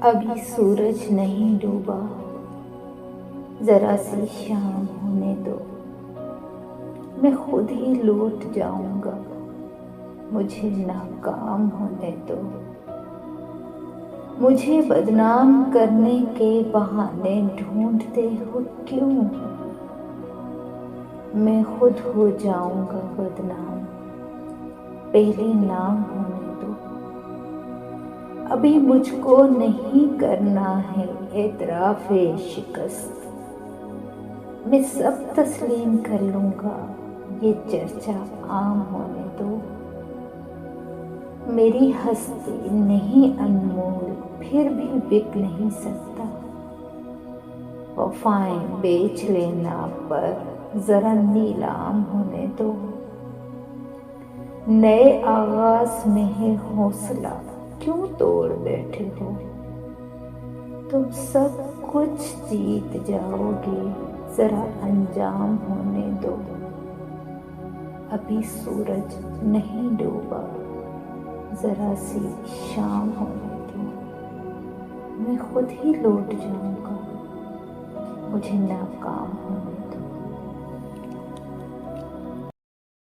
अभी सूरज नहीं डूबा, जरा सी शाम होने दो। मैं खुद ही लौट जाऊंगा, मुझे नाकाम होने दो। मुझे बदनाम करने के बहाने ढूंढते हो क्यों? मैं खुद हो जाऊंगा बदनाम, पहले नाम होने दो। अभी मुझको नहीं करना है एतराफ़े शिकस्त। मैं सब तस्लीम कर लूंगा, ये चर्चा आम होने दो। मेरी हस्ती नहीं अनमोल, फिर भी बिक नहीं सकता। वफ़ाएं बेच लेना पर जरा नीलाम होने दो। नए आगाज में है हौसला, क्यों तोड़ बैठे हो? तुम सब कुछ जीत जाओगे, जरा अंजाम होने दो। अभी सूरज नहीं डूबा, जरा सी शाम होने दो। मैं खुद ही लौट जाऊंगा, मुझे नाकाम होने दो।